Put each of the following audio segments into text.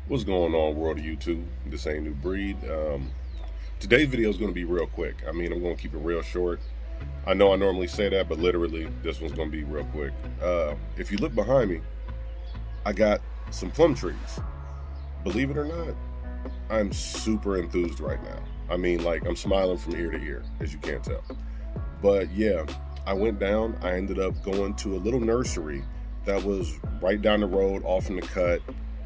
What's going on, world of YouTube? This ain't New Breed. Today's video is going to be real quick. I'm going to keep it real short. I know I normally say that, but literally, this one's going to be real quick. If you look behind me, I got some plum trees. Believe it or not, I'm super enthused right now. I'm smiling from ear to ear, as you can't tell. But yeah, I went down. I ended up going to a little nursery that was right down the road, off in the cut.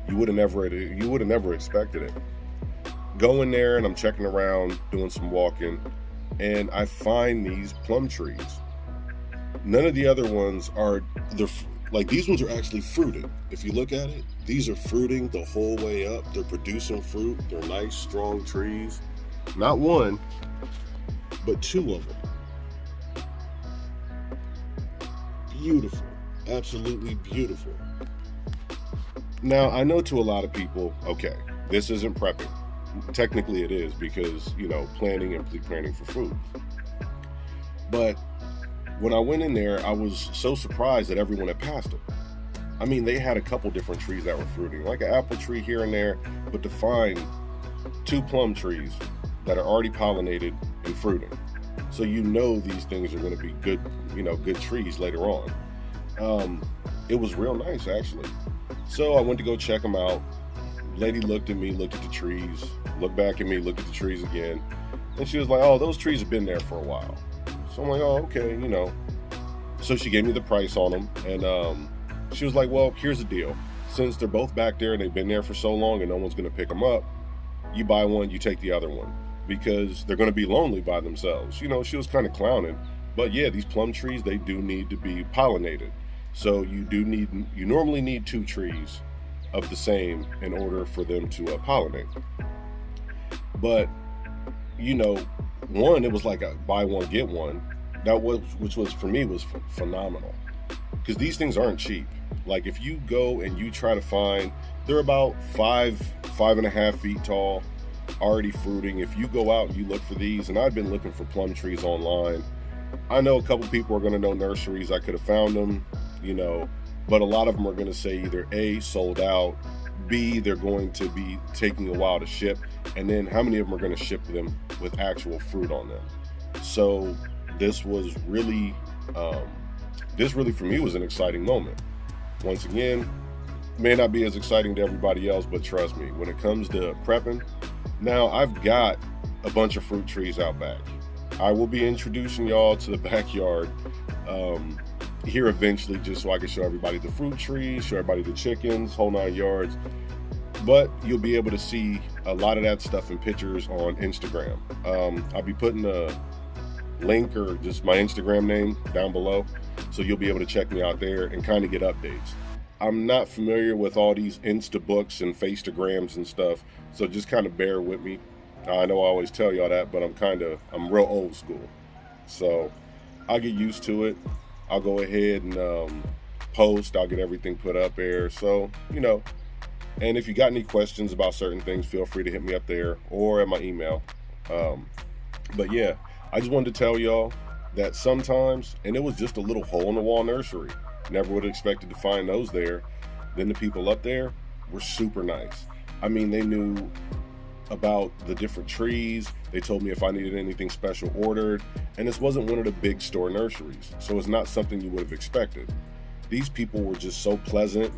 You would have never expected it. Go in there and I'm checking around, doing some walking, and I find these plum trees. None of the other ones are these ones are actually fruited. If you look at it, these are fruiting the whole way up. They're producing fruit. They're nice, strong trees. Not one, but two of them. Beautiful, absolutely beautiful. Now, I know to a lot of people, okay, this isn't prepping. Technically it is because, planning and pre-planning for food. But when I went in there, I was so surprised that everyone had passed them. They had a couple different trees that were fruiting, like an apple tree here and there, but to find two plum trees that are already pollinated and fruiting. So these things are going to be good, good trees later on. It was real nice, actually. So I went to go check them out. Lady looked at me, looked at the trees, looked back at me, looked at the trees again. And she was like, oh, those trees have been there for a while. So I'm like, oh, okay, So she gave me the price on them. And she was like, well, here's the deal. Since they're both back there and they've been there for so long and no one's going to pick them up, you buy one, you take the other one. Because they're going to be lonely by themselves. She was kind of clowning. But yeah, these plum trees, they do need to be pollinated. So you normally need two trees of the same in order for them to pollinate. But, one, it was like a buy one, get one. Which was for me was phenomenal. Because these things aren't cheap. Like if you go and you try to find, they're about 5.5 feet tall, already fruiting. If you go out and you look for these, and I've been looking for plum trees online, I know a couple people are going to know nurseries. I could have found them, but a lot of them are going to say either A, sold out, B, they're going to be taking a while to ship, and then how many of them are going to ship them with actual fruit on them. So this really for me was an exciting moment. Once again, may not be as exciting to everybody else, but trust me, when it comes to prepping, now I've got a bunch of fruit trees out back. I will be introducing y'all to the backyard here eventually, just so I can show everybody the fruit trees, show everybody the chickens, whole 9 yards. But you'll be able to see a lot of that stuff in pictures on Instagram. I'll be putting a link or just my Instagram name down below, so you'll be able to check me out there and kind of get updates. I'm not familiar with all these Instabooks and Facegrams and stuff, so just kind of bear with me. I know I always tell y'all that, but I'm real old school. So I'll get used to it. I'll go ahead and post. I'll get everything put up there. So, and if you got any questions about certain things, feel free to hit me up there or at my email. But yeah, I just wanted to tell y'all that sometimes, and it was just a little hole in the wall nursery. Never would have expected to find those there. Then the people up there were super nice. They knew about the different trees. They told me if I needed anything special ordered, and this wasn't one of the big store nurseries, so it's not something you would have expected. These people were just so pleasant.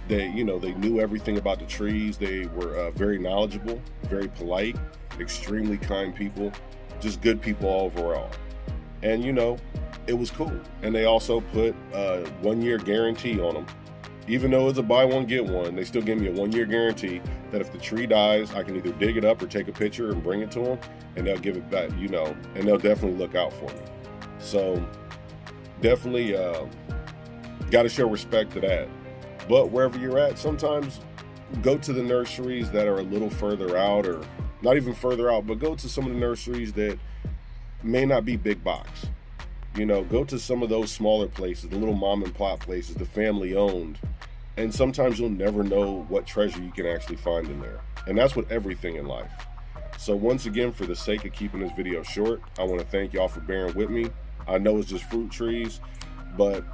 They knew everything about the trees. They were very knowledgeable, very polite, extremely kind people, just good people overall. And it was cool. And they also put a 1-year guarantee on them. Even though it's a buy one, get one, they still give me a 1-year guarantee that if the tree dies, I can either dig it up or take a picture and bring it to them, and they'll give it back, and they'll definitely look out for me. So definitely got to show respect to that. But wherever you're at, sometimes go to the nurseries that are a little further out, or not even further out, but go to some of the nurseries that may not be big box. Go to some of those smaller places, the little mom and pop places, the family owned. And sometimes you'll never know what treasure you can actually find in there. And that's with everything in life. So once again, for the sake of keeping this video short, I want to thank y'all for bearing with me. I know it's just fruit trees, but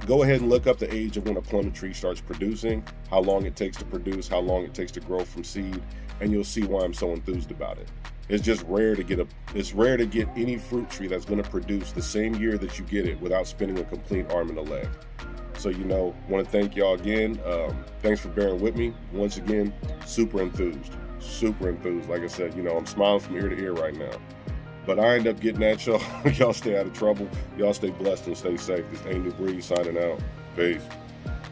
Go ahead and look up the age of when a plum tree starts producing, how long it takes to produce, how long it takes to grow from seed, and you'll see why I'm so enthused about it. It's just rare to get any fruit tree that's going to produce the same year that you get it without spending a complete arm and a leg. So, want to thank y'all again. Thanks for bearing with me. Once again, super enthused. Like I said, I'm smiling from ear to ear right now. But I end up getting at y'all. Y'all stay out of trouble. Y'all stay blessed and stay safe. This ain't New Breed signing out. Peace.